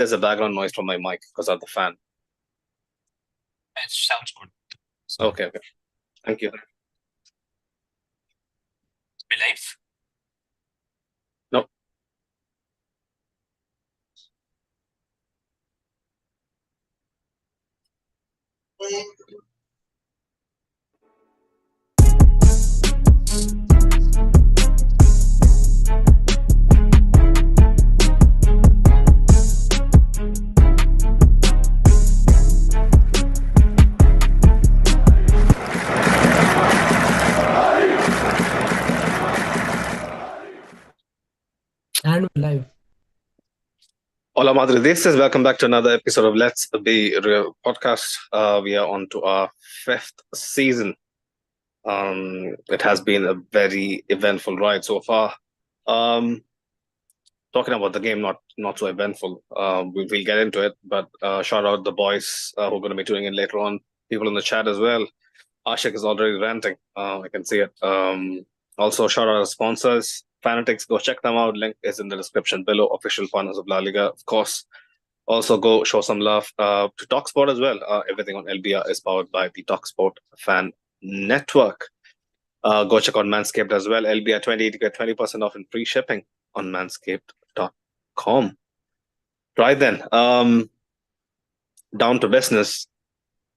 There's a background noise from my mic because of the fan. It sounds good. So, Okay, okay. Thank you. be live. No. And we're live. Hola, Madridistas. Welcome back to another episode of Let's Be Real podcast. We are on to our fifth season. It has been a very eventful ride so far. Talking about the game, not so eventful. We'll get into it, but shout out the boys who are going to be tuning in later on. People in the chat as well. Ashik is already ranting. I can see it. Also, shout out our sponsors, Fanatics. Go check them out. Link is in the description below. Official partners of La Liga, of course. Also, go show some love to Talksport as well. Everything on LBR is powered by the Talksport Fan Network. Go check out Manscaped as well. LBR 20 to get 20% off and free shipping on manscaped.com. Right then, down to business.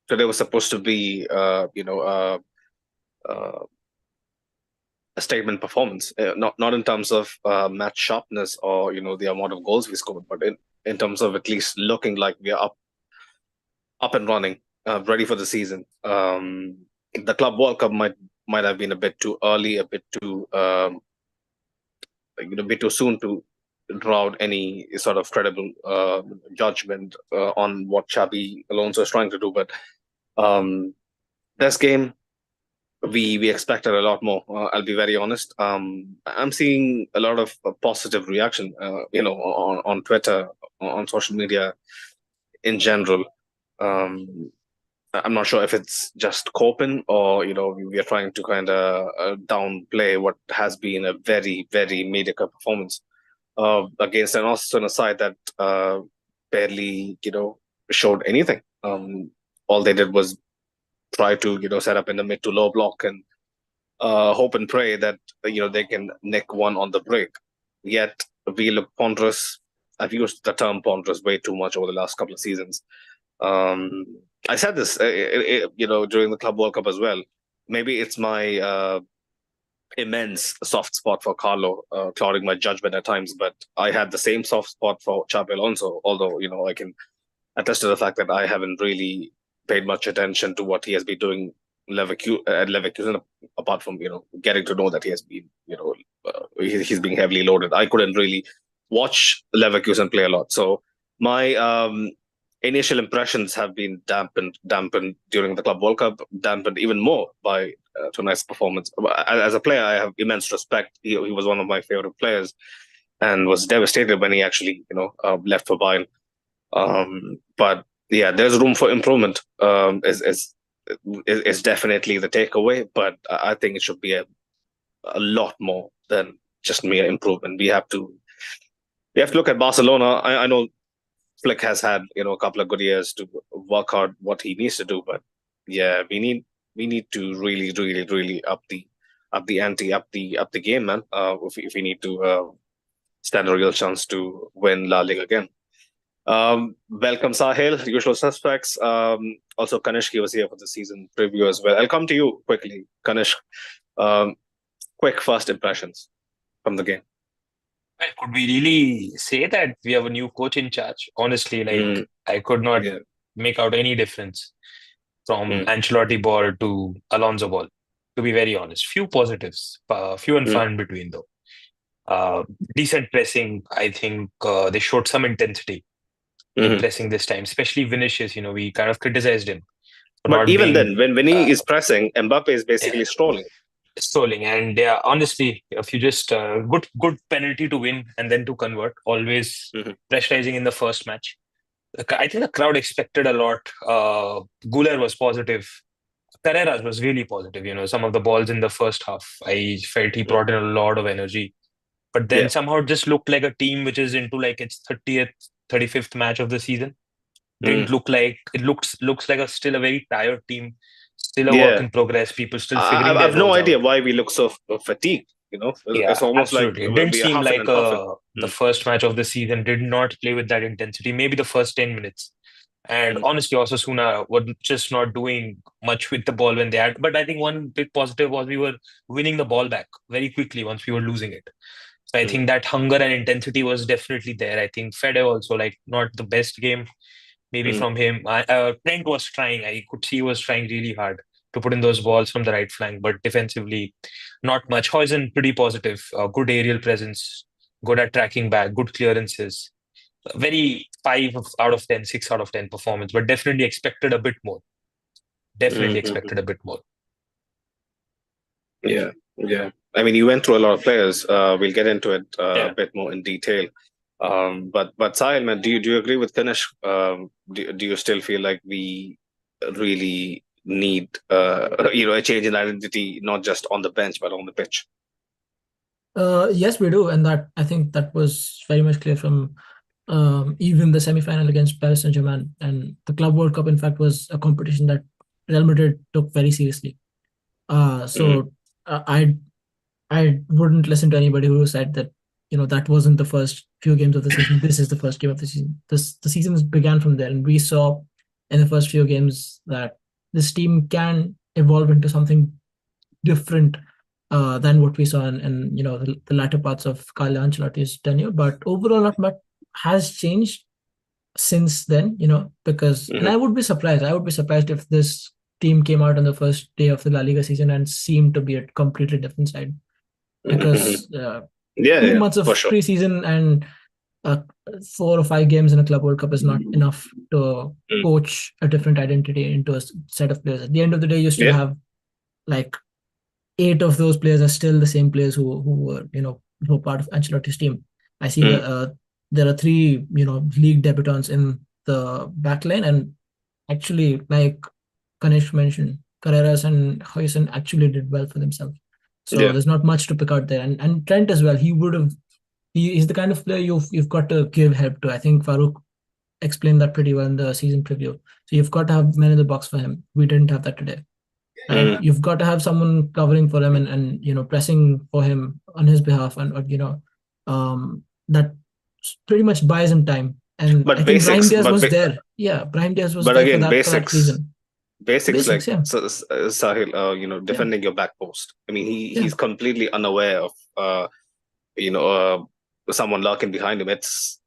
Today was supposed to be, a statement performance, not in terms of match sharpness or the amount of goals we scored, but in terms of at least looking like we are up and running, ready for the season. The Club World Cup might have been a bit too early, a bit too a bit too soon to draw out any sort of credible judgment on what Xabi Alonso is trying to do. But this game, we expected a lot more. I'll be very honest. I'm seeing a lot of positive reaction, on Twitter, on social media in general. I'm not sure if it's just coping or we are trying to kind of downplay what has been a very very mediocre performance against an Osasuna side that barely showed anything. All they did was try to set up in the mid to low block and hope and pray that they can nick one on the break. Yet we look ponderous. I've used the term ponderous way too much over the last couple of seasons. Um, I said this, during the Club World Cup as well. Maybe it's my immense soft spot for Carlo, clouding my judgment at times, but I had the same soft spot for Xabi Alonso. Although I can attest to the fact that I haven't really paid much attention to what he has been doing at Leverkusen, apart from getting to know that he has been he's being heavily loaded. I couldn't really watch Leverkusen play a lot, so my initial impressions have been dampened during the Club World Cup, dampened even more by tonight's performance. As a player, I have immense respect. He was one of my favorite players, and was devastated when he actually left for Bayern. But yeah, there's room for improvement. Is definitely the takeaway, but I think it should be a lot more than just mere improvement. We have to look at Barcelona. I know Flick has had a couple of good years to work hard what he needs to do, but yeah, we need to really really really up the ante, up the game, man. If we need to stand a real chance to win La Liga again. Welcome, Sahil, usual suspects. Also, Kanishki was here for the season preview as well. I'll come to you quickly, Kanish. Um, Quick first impressions from the game. Well, could we really say that we have a new coach in charge? Honestly, Mm, I could not yeah. make out any difference from Mm, Ancelotti ball to Alonso ball, to be very honest. Few positives, few and mm, far in between though. Uh, Decent pressing. I think they showed some intensity in mhm. pressing this time, especially Vinicius. We kind of criticized him for But not even being then, when he uh, is pressing, Mbappe is yeah, basically strolling. strolling. And yeah, honestly, if you just good penalty to win and then to convert, always Mhm. pressurizing in the first match. I think the crowd expected a lot. Guler was positive. Carreras was really positive. Some of the balls in the first half, I felt he Mm. brought in a lot of energy. But then Yeah. somehow it just looked like a team which is into like its 30th 35th match of the season. Didn't look like it looks like still a very tired team, still a work Yeah, in progress. People still figuring I their have no roles idea out. why we look so fatigued. Yeah, It's almost like absolutely. It didn't we are seem half in like and half in. the first match of the season did not play with that intensity. Maybe the first 10 minutes. And Mm, honestly, Osasuna were just not doing much with the ball when they had. But I think one big positive was we were winning the ball back very quickly once we were losing it. So I mm, think that hunger and intensity was definitely there. I think Fede also, like, not the best game maybe mm, from him. Trent was trying. I could see he was trying really hard to put in those balls from the right flank, but defensively, not much. Hoysen, pretty positive. Good aerial presence, good at tracking back, good clearances. Very 5 out of 10, 6 out of 10 performance, but definitely expected a bit more. Definitely mm. expected a bit more. Yeah, yeah. I mean, you went through a lot of players. We'll get into it a Yeah. bit more in detail. But Sahil, man, do you agree with Ganesh? Do you still feel like we really need a change in identity, not just on the bench but on the pitch? Yes, we do, and that I think that was very much clear from even the semi-final against Paris Saint-Germain. And the Club World Cup, in fact, was a competition that Real Madrid took very seriously. Mm, So I wouldn't listen to anybody who said that that wasn't the first few games of the season. This is the first game of the season. The season began from there, and we saw in the first few games that this team can evolve into something different than what we saw in the latter parts of Carlo Ancelotti's tenure. But overall, not much has changed since then. Because and mhm, I would be surprised. I would be surprised if this team came out on the first day of the La Liga season and seemed to be a completely different side. mhm, mhm. Because Yeah, 2 months for of sure. preseason and uh, 4 or 5 games in a Club World Cup is not enough to Mm, coach a different identity into a set of players. At the end of the day, you still yeah, have like 8 of those players are still the same players who were who were part of Ancelotti's team. I see mm, that there are 3 league debutants in the back line, and actually, like Ganesh mentioned, Carreras and Hoyson actually did well for themselves. So yeah. there's not much to pick out there, and Trent as well. He's the kind of player you've got to give help to. I think Farouk explained that pretty well in the season preview. So you've got to have men in the box for him. We didn't have that today, right? Mm, You've got to have someone covering for him and pressing for him on his behalf, and that pretty much buys him time. And I but think Brahim basics, Diaz was there. Yeah, Brahim Diaz was but there for again, that basics. reason. Basics like Basics, yeah, Sahil, yeah, defending your back post. I mean, yeah. he's completely unaware of you know someone lurking behind him. It's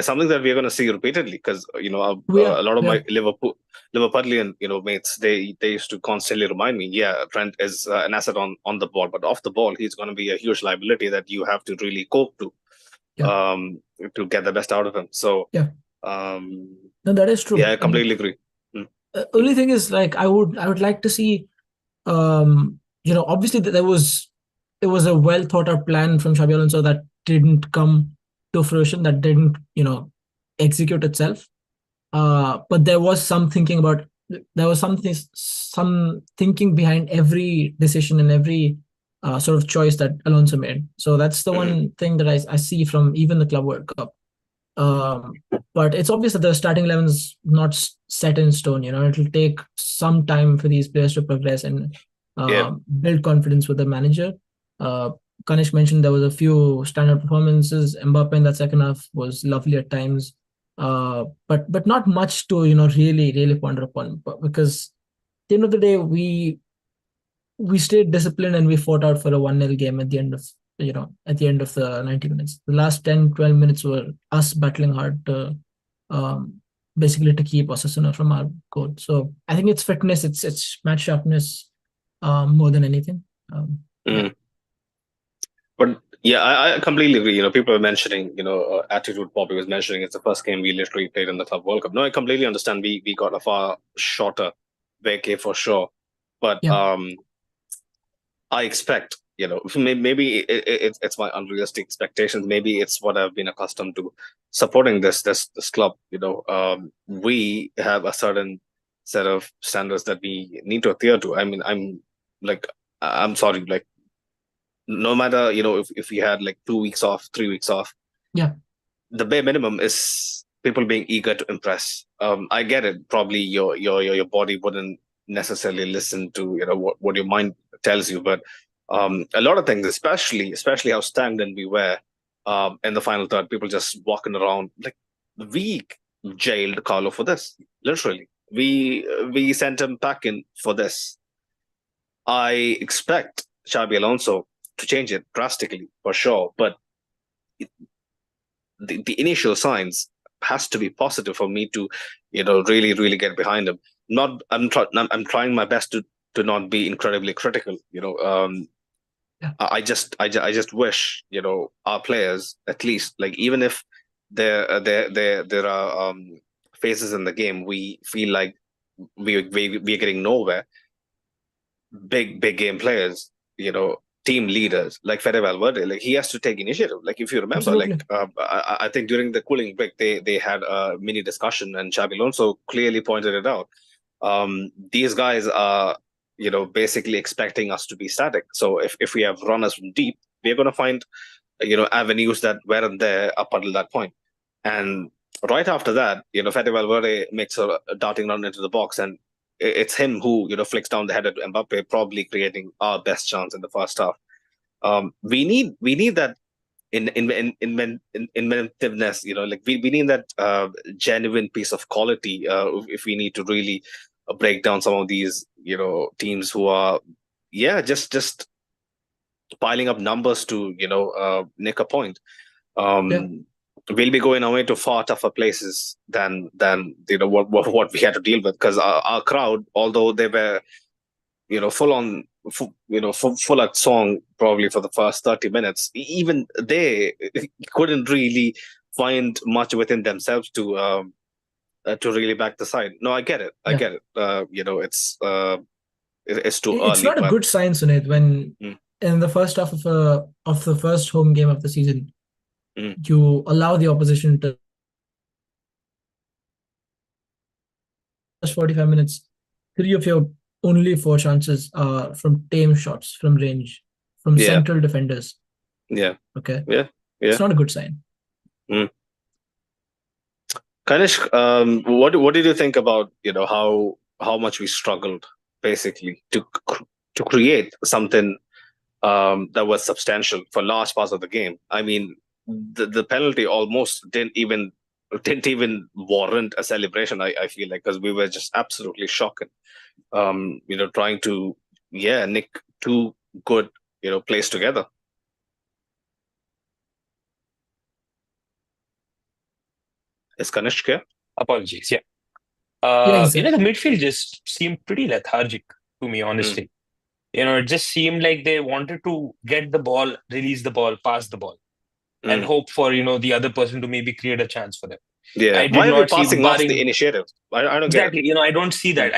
something that we're going to see repeatedly because a lot of We my are. Liverpudlian mates they used to constantly remind me, yeah, Trent is an asset on the ball, but off the ball he's going to be a huge liability that you have to really cope Yeah, to get the best out of him. So yeah. um, No, that is yeah, true. I And completely agree. Mm, only thing is, like, I would like to see, obviously that it was a well thought out plan from Xabi Alonso that didn't come to fruition, that didn't execute itself. But there was some thinking behind every decision and every sort of choice that Alonso made. So that's the mhm. one thing that I see from even the Club World Cup. But it's obvious that the starting 11 is not set in stone. It'll take some time for these players to progress and Yeah. build confidence with the manager. Uh, Kanish mentioned there was a few standard performances. Mbappe in that second half was lovely at times, but not much to really really ponder upon. But because at the end of the day, we stayed disciplined and we fought out for a 1-0 game at the end of the 90 minutes. The last 10-12 minutes were us battling hard to um, basically to keep Osasuna from our goal. So I think it's fitness, it's match sharpness, more than anything. Yeah, Mm. But yeah, I completely agree. People are mentioning, attitude. Bobby was mentioning it's the first game we literally played in the Club World Cup. No, I completely understand. We got a far shorter vacay for sure, but yeah, I expect, maybe it's my unrealistic expectations. Maybe it's what I've been accustomed to supporting this club. We have a certain set of standards that we need to adhere to. I mean, like, I'm sorry, like no matter if we had like 2 weeks off, 3 weeks off, yeah, the bare minimum is people being eager to impress. I get it. Probably your body wouldn't necessarily listen to what your mind tells you, but a lot of things, especially how stagnant we were in the final third, people just walking around like we jailed Carlo for this. Literally, we sent him packing for this. I expect Xabi Alonso to change it drastically for sure, but the initial signs has to be positive for me to really get behind him. Not I'm trying my best to not be incredibly critical. Yeah. I just wish our players, at least, like, even if there are phases in the game we feel like we're getting nowhere, big game players, team leaders like Fede Valverde, like, he has to take initiative. Like, if you remember, Absolutely. like, I think during the cooling break they had a mini discussion, and Xabi Alonso clearly pointed it out. These guys are basically expecting us to be static. So if we have runners from deep, we're going to find avenues that weren't there up until that point. And right after that, Fede Valverde makes a darting run into the box, and it's him who flicks down the header to Mbappe, probably creating our best chance in the first half. We need that inventiveness. Like, we need that genuine piece of quality if we need to really break down some of these teams who are just piling up numbers to nick a point. Yeah. We'll be going away to far tougher places than what we had to deal with, because our crowd, although they were full on full at song probably for the first 30 minutes, even they couldn't really find much within themselves to really back the side. No, I get it. I Yeah. get it. It's too It's early, not a but good sign, Sunit, when Mm. in the first half of the first home game of the season, Mm. you allow the opposition to first 45 minutes, three of your only four chances are from tame shots, from range, from Yeah. central defenders. Yeah. Okay. Yeah. It's not a good sign. Kanish, what did you think about how much we struggled basically to create something that was substantial for large parts of the game? I mean, the penalty almost didn't even warrant a celebration. I feel like, because we were just absolutely shocking. Trying to nick two good plays together. Is Kanish here? Apologies. Yeah. Yeah, he's there. The midfield just seemed pretty lethargic to me, honestly. It just seemed like they wanted to get the ball, release the ball, pass the ball, and hope for, the other person to maybe create a chance for them. Yeah. I did Why are we not see, passing off the barring initiative? I don't get it. exactly, I don't see that.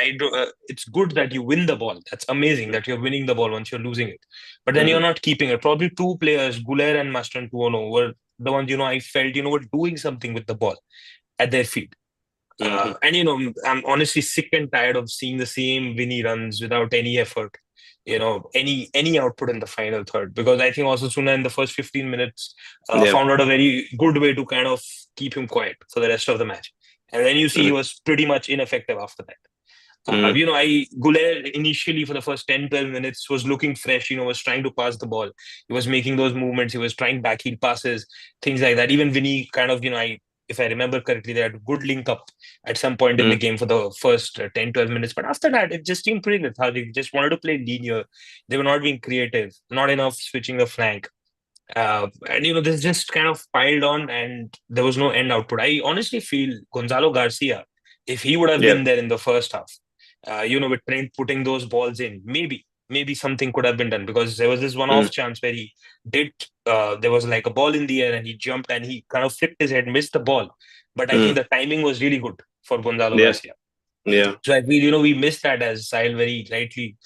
It's good that you win the ball. That's amazing that you're winning the ball once you're losing it. But then you're not keeping it. Probably two players, Guler and Mastantuono, were the ones, I felt, were doing something with the ball at their feet. And I'm honestly sick and tired of seeing the same Vinny runs without any effort, any output in the final third. Because I think Osasuna in the first 15 minutes found out a very good way to kind of keep him quiet for the rest of the match. And then you see he was pretty much ineffective after that. Guler initially for the first 10-12 minutes was looking fresh, was trying to pass the ball. He was making those movements. He was trying backheel passes, things like that. Even Vinny kind of, if I remember correctly, they had a good link up at some point in the game for the first 10-12 minutes. But after that, it just seemed pretty lethargic. They just wanted to play linear. They were not being creative, not enough switching the flank. This just kind of piled on and there was no end output. I honestly feel Gonzalo Garcia, if he would have been there in the first half, with Trent putting those balls in, maybe something could have been done, because there was this one-off chance where he did, there was like a ball in the air and he jumped and he kind of flipped his head, missed the ball. But I think the timing was really good for Gonzalo Garcia. Yeah. So I feel, we missed that, as Sahil very rightly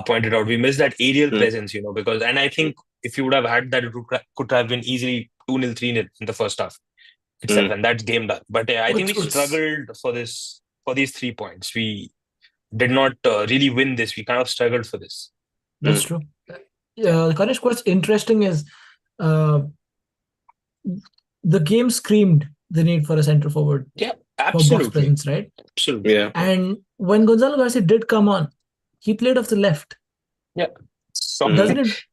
pointed out. We missed that aerial presence, because, and I think if you would have had that, it could have been easily 2-0, 3-0 in the first half itself, and that's game done. But I think we struggled for these 3 points. We did not really win this. We kind of struggled for this. That's true. Yeah, Kanish, what's interesting is the game screamed the need for a centre forward Yeah, for box absolutely. presence, right? Absolutely. Yeah. And when Gonzalo Garcia did come on, he played off the left. Yeah. Doesn't it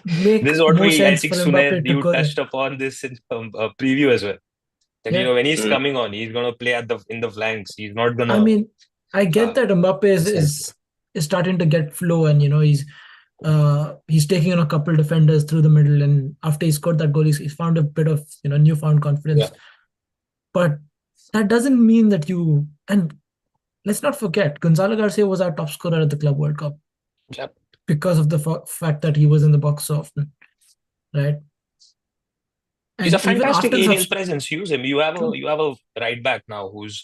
make This is what more I sense think, for Sunil, Mbappe to you go there? touched upon this in a preview as well. That, Yeah. when he's coming on, he's going to play in the flanks. He's not going to. I mean, I get that Mbappe is starting to get flow, and he's taking on a couple defenders through the middle, and after he scored that goal, he's found a bit of newfound confidence. Yeah. But that doesn't mean that and let's not forget, Gonzalo Garcia was our top scorer at the Club World Cup. Yep. Because of the fact that he was in the box so often, right? He's a fantastic even aerial presence. Use him. You have a right back now who's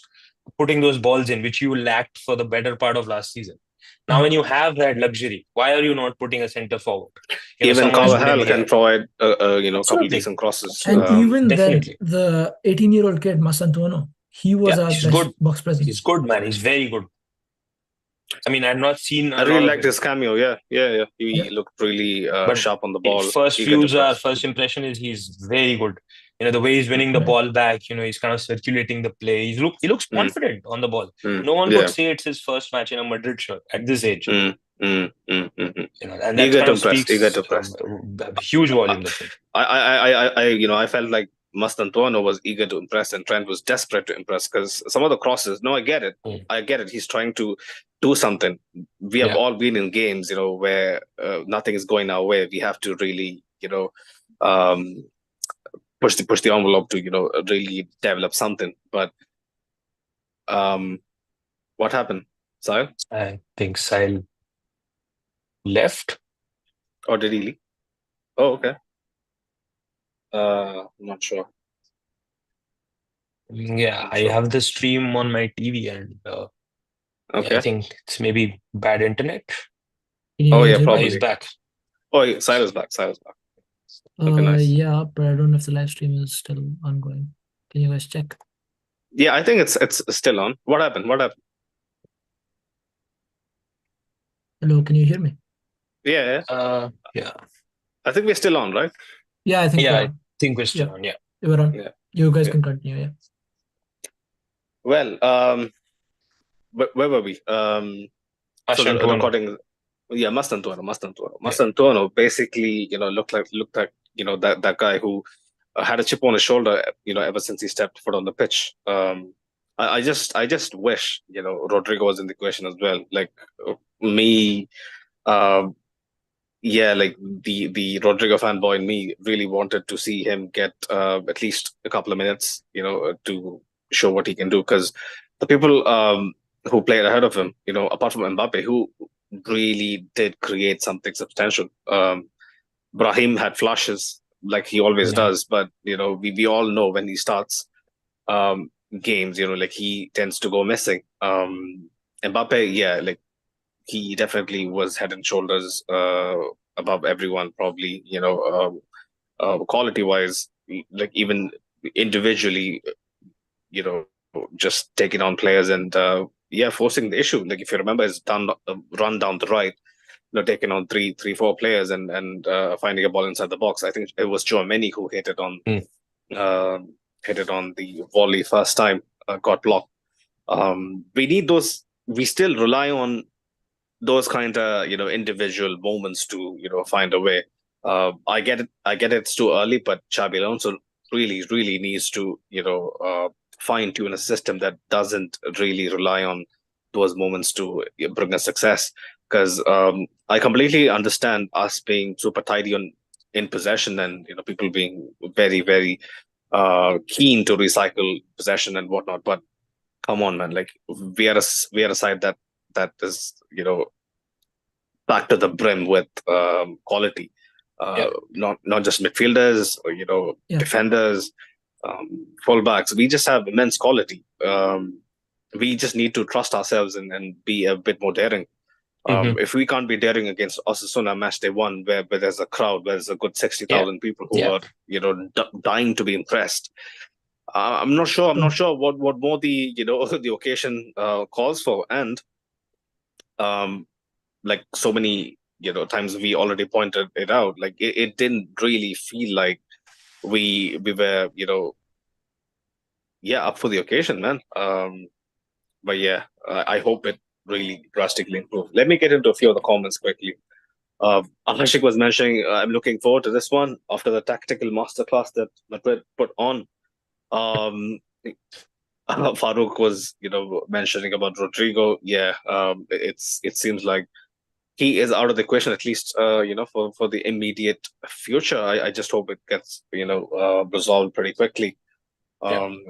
putting those balls in, which you lacked for the better part of last season. Now, when you have that luxury, why are you not putting a centre forward? Even Carvajal can provide a couple of decent crosses. And even definitely. then, the 18-year-old kid Masantuono, he was our best box presence. He's good, man. He's very good. I mean, I've not seen. I really liked his cameo. Yeah. He looked really sharp on the ball. First impression is he's very good. The way he's winning the ball back. He's kind of circulating the play. He looks confident on the ball. No one could say it's his first match in a Madrid shirt at this age. And that eager kind to of impress. speaks Eager to impress. Huge volume. I felt like Mastantuono was eager to impress and Trent was desperate to impress because some of the crosses. No, I get it. I get it. He's trying to do something. We have all been in games, where nothing is going our way. We have to really, push the envelope to, really develop something. But what happened, Sahil? I think Sahil left. Or did he leave? Oh, okay. I'm not sure. Yeah, I have the stream on my TV and I think it's maybe bad internet. Oh yeah, probably. He's back. Oh, Sahil is back. Okay, nice. Yeah, but I don't know if the live stream is still ongoing. Can you guys check? Yeah, I think it's still on. What happened? Hello, can you hear me? Yeah. Yeah. I think we're still on, right? Yeah, I think we're still on. Yeah. We're on. Yeah. You guys can continue. Yeah. Well, where were we? So the recording. Yeah, Mastantuono basically, looked like that guy who had a chip on his shoulder, ever since he stepped foot on the pitch. I just wish, Rodrigo was in the equation as well. Like me, like the Rodrigo fanboy in me really wanted to see him get at least a couple of minutes, to show what he can do. Because the people who played ahead of him, apart from Mbappe, who really did create something substantial. Brahim had flashes like he always does, but we all know when he starts games, like he tends to go missing. Mbappe, like he definitely was head and shoulders above everyone, probably, quality wise, like even individually, just taking on players and forcing the issue. Like if you remember his run down the right, taking on three, 4 players and finding a ball inside the box. I think it was Tchouaméni who hit it on the volley first time, got blocked. We need those. We still rely on those kind of individual moments to find a way. I get it. It's too early, but Xabi Alonso really needs to fine tune a system that doesn't really rely on those moments to bring us success. Because I completely understand us being super tidy in possession and people being very very keen to recycle possession and whatnot. But come on, man! Like we are a side that is back to the brim with quality. Not just midfielders or defenders, fullbacks. We just have immense quality. We just need to trust ourselves and be a bit more daring. If we can't be daring against Osasuna match day 1, where there's a crowd, where there's a good 60,000 people who are dying to be impressed, I'm not sure what more the the occasion calls for. And like so many times we already pointed it out, like it didn't really feel like we were up for the occasion, man. But yeah, I hope it really drastically improves. Let me get into a few of the comments quickly. Ashik was mentioning, I'm looking forward to this one after the tactical masterclass that Madrid put on. Um, Farouk was, mentioning about Rodrigo. Yeah, it seems like he is out of the question, at least, for the immediate future. I just hope it gets, resolved pretty quickly. Yeah. Um,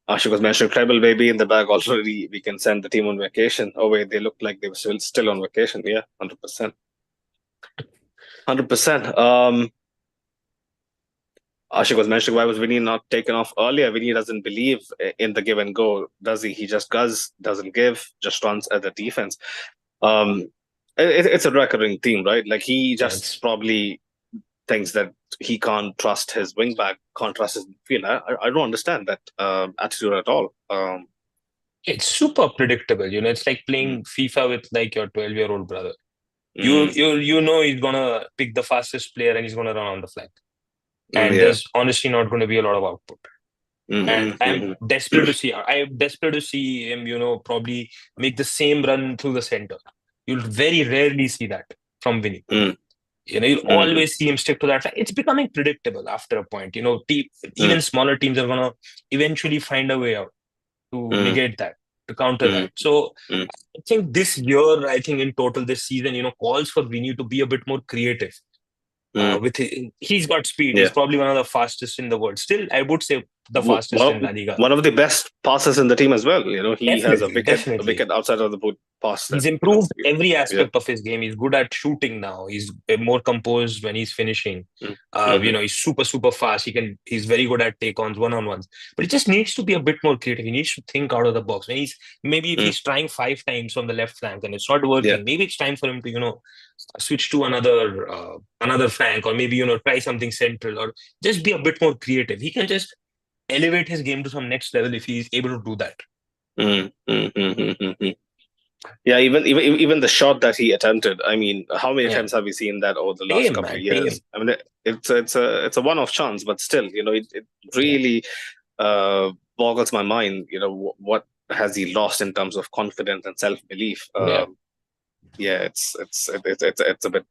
Ashik was mentioning treble baby in the bag already. We can send the team on vacation. Oh wait, they looked like they were still on vacation. Yeah, 100%. 100%. Ashik was mentioning, why was Vinny not taken off earlier? Vinny doesn't believe in the give and go, does he? He just doesn't give, just runs at the defense. Um, it's a recurring theme, right? Like he Yeah, just probably thinks that he can't trust his wingback, can't trust his midfield. I don't understand that attitude at all. it's super predictable. It's like Mm, playing FIFA with like your 12-year-old brother. You mm, you know he's gonna pick the fastest player and he's gonna run on the flank. And yeah. there's honestly not going to be a lot of output. And Mm, I'm mm, desperate to see. I'm desperate to see him, probably make the same run through the center. You'll very rarely see that from Vinny. mm, You'll mm, always see him stick to that. It's becoming predictable after a point. mm, Even smaller teams are gonna eventually find a way out to mm, negate that, to counter mm, that. So mm, I think this year, I think in total this season, calls for Vinny to be a bit more creative. mm, He's got speed. He's yeah. probably one of the fastest in the world. Still, I would say the W- fastest One in of, La Liga. one of the best passes in the team as well. He has a Definitely, wicked definitely. outside of the boot pass that He's improved every yeah. aspect of his game. He's good at shooting now. He's more composed when he's finishing. Mm, mm, He's super, super fast. He's very good at take-ons, one-on-ones. But he just needs to be a bit more creative. He needs to think out of the box. Maybe if mm, he's trying 5 times on the left flank and it's not yeah. working, maybe it's time for him to, switch to another flank, or maybe, try something central, or just be a bit more creative. He can just elevate his game to some next level if he's able to do that. Mm, mm, mm, mm, mm, mm. Yeah, even the shot that he attempted. I mean, how many Yeah. times have we seen that over the last Same, couple of man. Same. years? I mean, it's a one-off chance, but still, it Yeah. really boggles my mind. What has he lost in terms of confidence and self-belief? Yeah. Yeah, it's a bit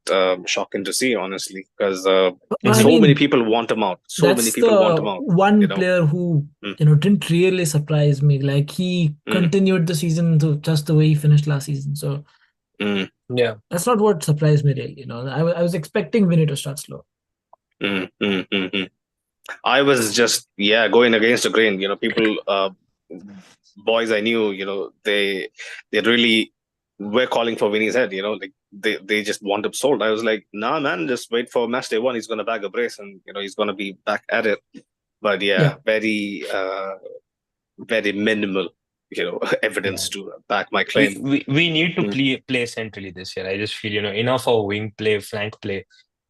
shocking to see, honestly, because I Mhm. so many mean, people want him out. So many that's people want the him out. You one know. player who, Mm, didn't really surprise me. Like he mm, continued the season to just the way he finished last season. So mm, Yeah. that's not what surprised me really. I was expecting Vinny to start slow. mm, mm, mm, mm. I was just going against the grain. People, boys I knew, they really were calling for Vinny's head. Like they just want him sold. I was like, nah, man, just wait for match day one. He's gonna bag a brace, and he's gonna be back at it. But Yeah. very very minimal, Yeah. evidence to back my We, claim. we we need to Mm, play centrally this year. I just feel, enough of wing play, flank play.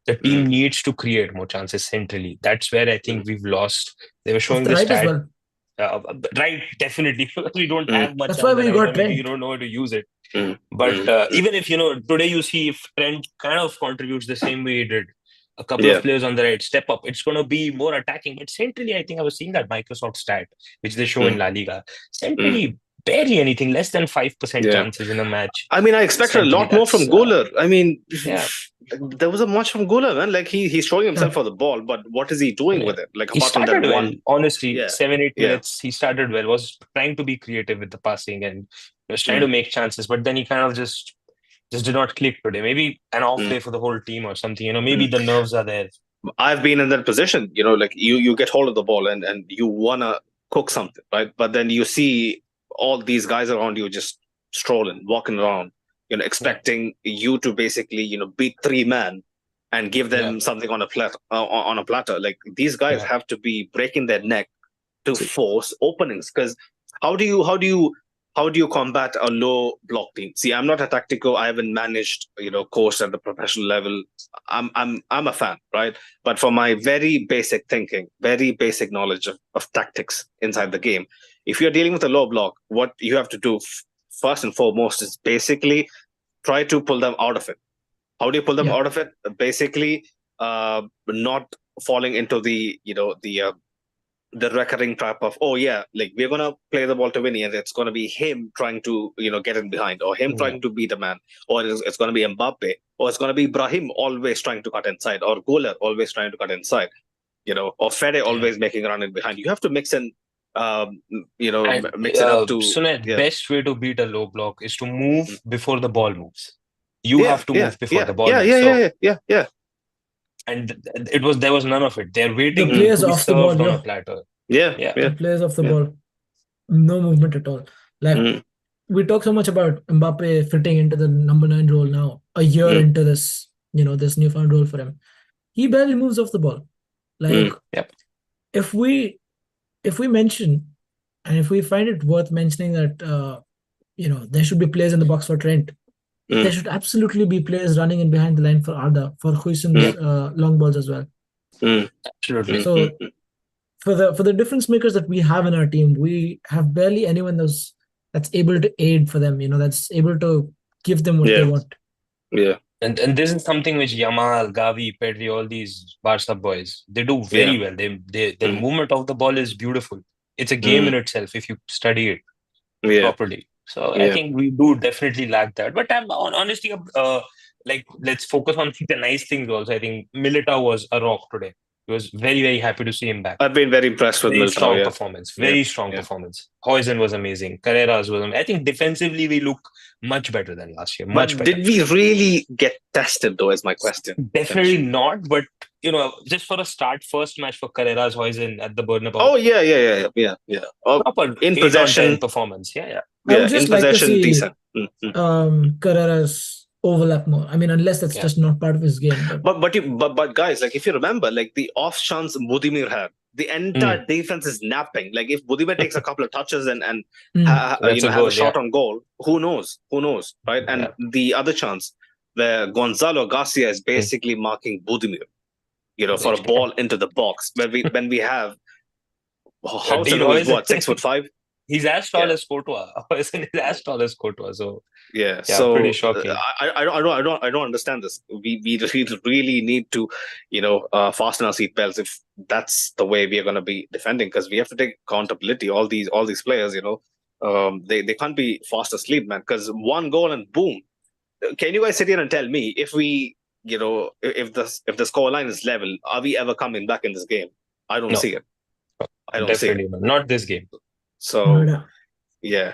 The team mm, needs to create more chances centrally. That's where I mm, think we've lost. They were Off showing the the right as stat. well. Right, definitely. We don't mm, have much That's why on the we right, got or maybe you Trent. don't know how to use it. mm, But mm, mm. even if, today you see if Trent kind of contributes the same way he did, a couple of Yeah. players on the right step up, it's going to be more attacking. But centrally, I think I was seeing that Microsoft stat, which they show in Mm, La Liga. mm, Centrally, barely anything, less than 5% yeah. chances in a match. I mean, I expected a Centrally, lot more from that's, Goler. I mean, yeah. there wasn't much from Goler, man. Like he's showing himself Yeah. for the ball, but what is he doing Yeah. with it? Like He apart from that started well, one, honestly. yeah, 7, 8 yeah. minutes, he started well, was trying to be creative with the passing and was trying Mm, to make chances, but then he kind of just did not click today. Maybe an off mm, day for the whole team or something. Maybe mm. the nerves are there. I've been in that position, like you get hold of the ball and you wanna cook something, right? But then you see all these guys around you just strolling, walking around, Yeah, expecting you to basically, beat three men and give yeah, them something on a platter. Like these guys yeah, have to be breaking their neck to force openings. Because how do you combat a low block team? See, I'm not a tactical. I haven't managed, coached at the professional level. I'm a fan, right? But for my very basic thinking, very basic knowledge of tactics inside the game, if you're dealing with a low block, what you have to do first and foremost is basically try to pull them out of it. How do you pull them Yeah. out of it? Basically, not falling into the the recurring trap of, oh yeah, like we're gonna play the ball to Vinny, and it's gonna be him trying to get in behind, or him trying to beat a man, or it's gonna be Mbappe, or it's gonna be Brahim always trying to cut inside, or Goller always trying to cut inside, or Fede always making a run in behind. You have to mix in, And mix it up to Sunet, best way to beat a low block is to move before the ball moves. You yeah, have to move before the ball yeah, moves. yeah. And there was none of it. They're waiting The players to be off the ball, served on a no. platter. Yeah. The players off the ball, no movement at all. Like we talk so much about Mbappe fitting into the number 9 role now, a year into this, this newfound role for him. He barely moves off the ball. Like if we mention, and if we find it worth mentioning that there should be players in the box for Trent, there should absolutely be players running in behind the line for Arda, for Huijsen's long balls as well. Absolutely. So for the difference makers that we have in our team, we have barely anyone that's able to aid for them, that's able to give them what they want. Yeah. And this is something which Yamal, Gavi, Pedri, all these Barca boys, they do very well. Their movement of the ball is beautiful. It's a game in itself if you study it properly. So I think we do definitely lack that. But I'm honestly, let's focus on the nice things also. I think Militao was a rock today. He was very, very happy to see him back. I've been very impressed with Militao. Strong performance. Very strong performance. Huijsen was amazing. Carreras was amazing. I think defensively we look much better than last year. Much better. Did we really get tested though, is my question? Definitely not, but just for a start, first match for Carreras, Huijsen at the Bernabeu. Oh yeah. Proper in possession performance. Yeah. I would just like to see decent. Carreras overlap more. I mean, unless that's just not part of his game. But guys, like if you remember, like the off chance Budimir had, the entire defense is napping. Like if Budimir takes a couple of touches and has a shot on goal, who knows, right? And the other chance where Gonzalo Garcia is basically marking Budimir, for a ball into the box. When we have Hudson, who is what, 6'5"? He's as tall as Courtois. He's as tall as Courtois. So so pretty shocking. I don't understand this. We really need to, fasten our seatbelts if that's the way we are going to be defending, because we have to take accountability. All these players, they can't be fast asleep, man. Because one goal and boom. Can you guys sit here and tell me if we, if the score line is level, are we ever coming back in this game? I don't see it. I don't see it. Not this game. So, there you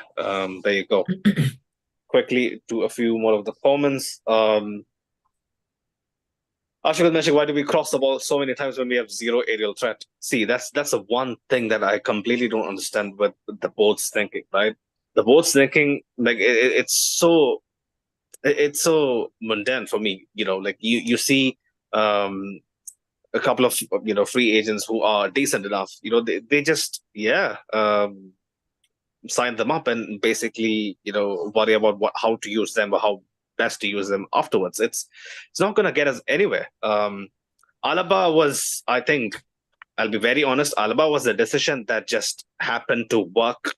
go. Quickly to a few more of the comments. Ashwin mentioned, why do we cross the ball so many times when we have zero aerial threat? See, that's the one thing that I completely don't understand with the board's thinking, right? The board's thinking, like it's so mundane for me. Like you see a couple of free agents who are decent enough. They just sign them up and basically worry about how to use them or how best to use them afterwards. It's not going to get us anywhere. Alaba was, I think, I'll be very honest, Alaba was a decision that just happened to work,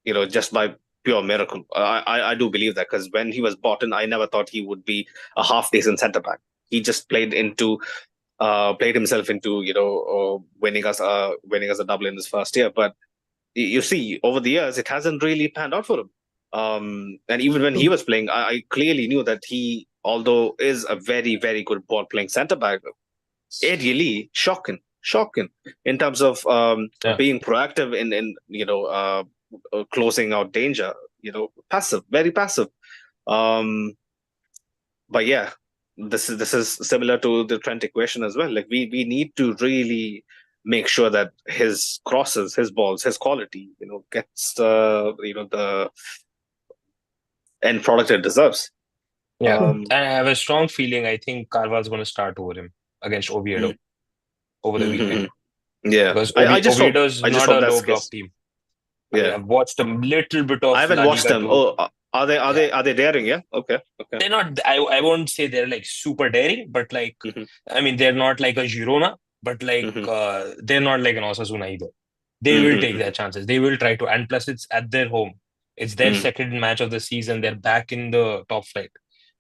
just by pure miracle. I do believe that, because when he was bought in, I never thought he would be a half decent centre back. He just played himself into winning us a double in his first year. But you see, over the years, it hasn't really panned out for him. And even when he was playing, I clearly knew that he, although is a very, very good ball playing centre back, really shocking in terms of being proactive in closing out danger. Passive, very passive. But yeah, this is similar to the Trent equation as well. Like we need to really make sure that his crosses, his balls, his quality, gets the end product it deserves. Yeah, I have a strong feeling. I think Carvalho's going to start over him against Oviedo over the weekend. Yeah, because Oviedo's not a low block team. Yeah, I've watched a little bit of. I haven't watched them. Are they daring? Yeah, okay. They're not. I won't say they're like super daring, but like I mean, they're not like a Girona, but like they're not like an Osasuna either. They will take their chances. They will try to, and plus it's at their home. It's their second match of the season. They're back in the top flight,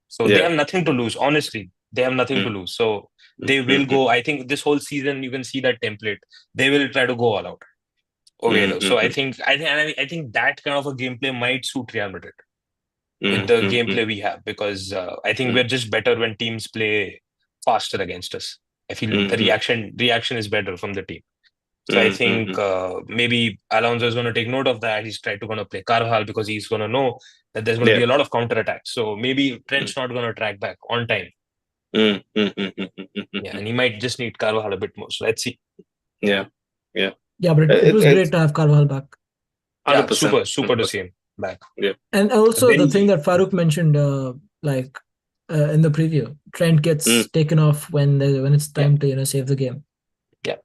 so they have nothing to lose. Honestly, They have nothing to lose. So they will go. I think this whole season, you can see that template. They will try to go all out. So I think that kind of a gameplay might suit Real Madrid with the gameplay we have, because I think we're just better when teams play faster against us. I feel the reaction is better from the team. So I think maybe Alonso is going to take note of that. He's tried to play Carvajal because he's going to know that there's going to be a lot of counter attacks. So maybe Trent's not going to track back on time. Yeah, and he might just need Carvajal a bit more. So let's see. Yeah, but it was great to have Carvajal back. 100%. Yeah, super to see him back. Yeah, and also the thing that Farouk mentioned, in the preview, Trent gets taken off when it's time to save the game. Yeah,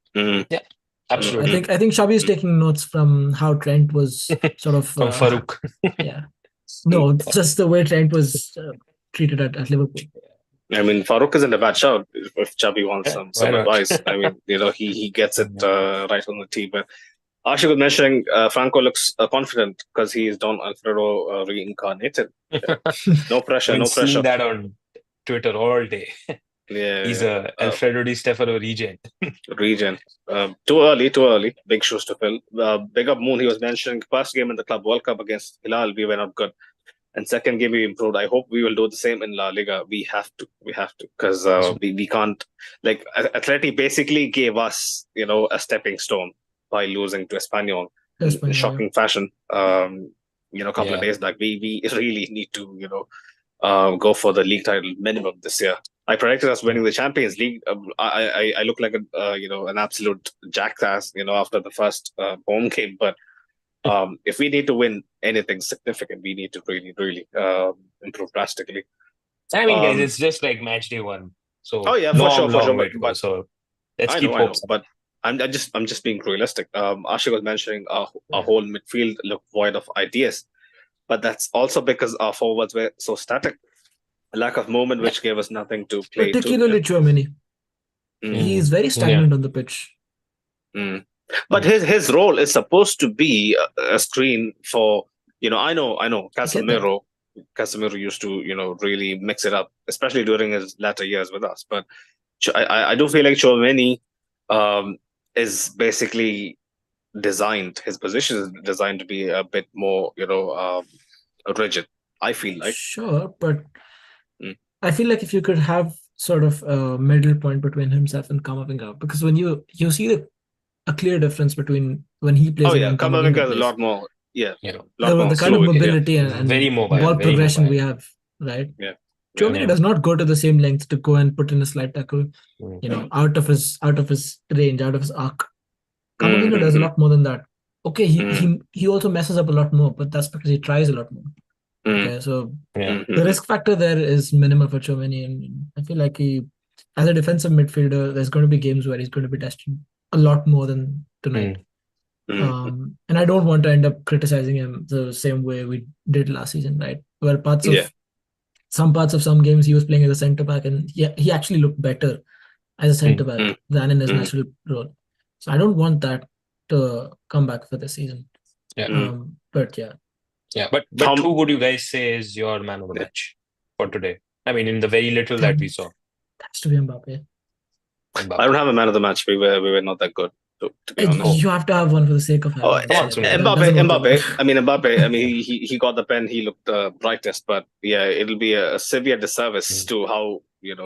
absolutely. I think Xavi is taking notes from how Trent was sort of from Farouk. Yeah, no, just the way Trent was treated at Liverpool. I mean, Farouk isn't a bad shout if Xavi wants some advice. I mean, he gets it right on the tee. But Ashik was mentioning Franco looks confident because he is Don Alfredo reincarnated. No pressure, no pressure. Seeing that on Twitter all day. Yeah, he's a Alfredo Di Stefano regen. Too early. Big shoes to fill. Big up Moon. He was mentioning first game in the Club World Cup against Hilal, we were not good. And second game we improved. I hope we will do the same in La Liga. We have to because we can't. Like Atleti basically gave us a stepping stone by losing to Espanyol in shocking fashion. Couple of days back. We really need to go for the league title minimum this year. I predicted us winning the Champions League. I look like an absolute jackass after the first home game, but. If we need to win anything significant, we need to really, really improve drastically. I mean, guys, it's just like match day one. So for sure. But so let's keep hopes. But I'm just being realistic. Ashik was mentioning our whole midfield looked void of ideas, but that's also because our forwards were so static. A lack of movement, which gave us nothing to play. Particularly Tchouaméni. He is very stagnant on the pitch. But his role is supposed to be a screen for I know Casemiro used to really mix it up, especially during his latter years with us. But I do feel like Tchouaméni is basically designed. His position is designed to be a bit more rigid. I feel like but I feel like if you could have sort of a middle point between himself and Camavinga, because when you see a clear difference between when he plays and Camavinga is a lot more the kind of mobility and very mobile, ball progression we have, right? Tchouaméni does not go to the same length to go and put in a slide tackle out of his range, out of his arc. Camavinga does a lot more than that. Okay, he also messes up a lot more, but that's because he tries a lot more. Okay, so the risk factor there is minimal for Tchouaméni, and I feel like he, as a defensive midfielder, there's going to be games where he's going to be tested a lot more than tonight. And I don't want to end up criticizing him the same way we did last season, right? Where some parts of some games he was playing as a centre back, and he actually looked better as a centre back than in his natural role. So I don't want that to come back for this season. But who would you guys say is your man of the match for today? I mean, in the very little that we saw, has to be Mbappe. I don't have a man of the match. We were not that good, to be honest. You have to have one for the sake of having Mbappe. I mean, Mbappe. I mean, he got the pen. He looked brightest, but it'll be a severe disservice to how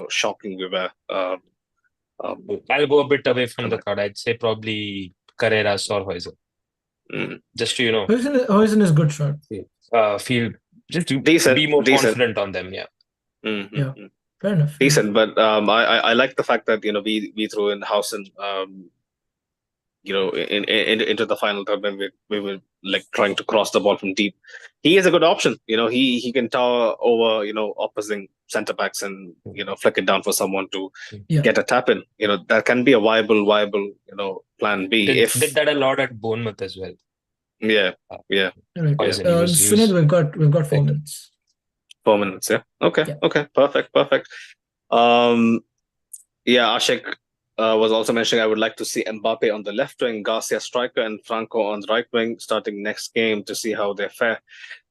shocking we were. I'll go a bit away from the crowd. I'd say probably Carreras or Huijsen. Just to Huijsen is good shot. Feel just to decent, be more confident on them. Fair enough. Decent, but I like the fact that we threw in Hausen into the final third when we were like trying to cross the ball from deep. He is a good option. He can tower over opposing centre backs and flick it down for someone to get a tap in. That can be a viable plan B. Did that a lot at Bournemouth as well. Yeah. Sunil, we've got 4 minutes. 4 minutes, yeah. Okay, perfect. Ashik was also mentioning I would like to see Mbappe on the left wing, Garcia striker, and Franco on the right wing starting next game to see how they fare.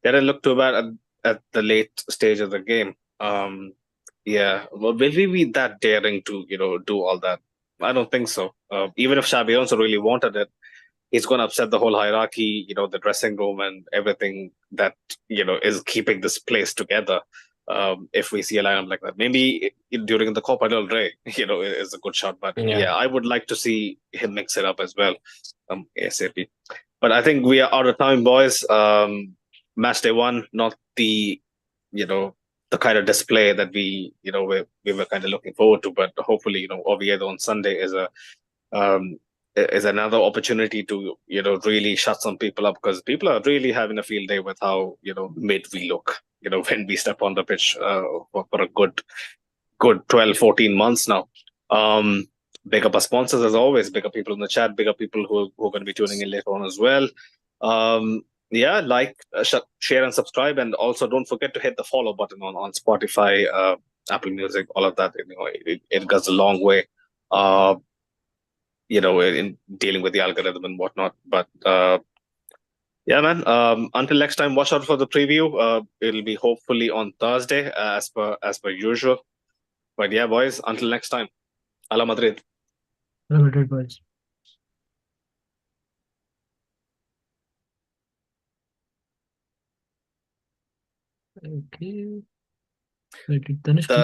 They didn't look too bad at the late stage of the game. Yeah, well, will we be that daring to, do all that? I don't think so. Even if Xabi Alonso really wanted it, he's going to upset the whole hierarchy, the dressing room and everything that, is keeping this place together. If we see a lineup like that, maybe during the Copa del Rey, is a good shot. But Yeah. yeah, I would like to see him mix it up as well, ASAP. But I think we are out of time, boys. Match day one, not the, you know, the kind of display that we were kind of looking forward to. But hopefully, Oviedo on Sunday um, is another opportunity to really shut some people up, because people are really having a field day with how mid we look when we step on the pitch for a good 12, 14 months now. Big up our sponsors as always, big up people in the chat, big up people who are going to be tuning in later on as well. Yeah, like, share and subscribe, and also don't forget to hit the follow button on Spotify, Apple Music, all of that. It goes a long way. Uh, in dealing with the algorithm and whatnot. But yeah, man. Until next time, watch out for the preview. It'll be hopefully on Thursday, as per usual. But yeah, boys. Until next time. Ala Madrid. Limited boys. Okay. Wait, did Tanish The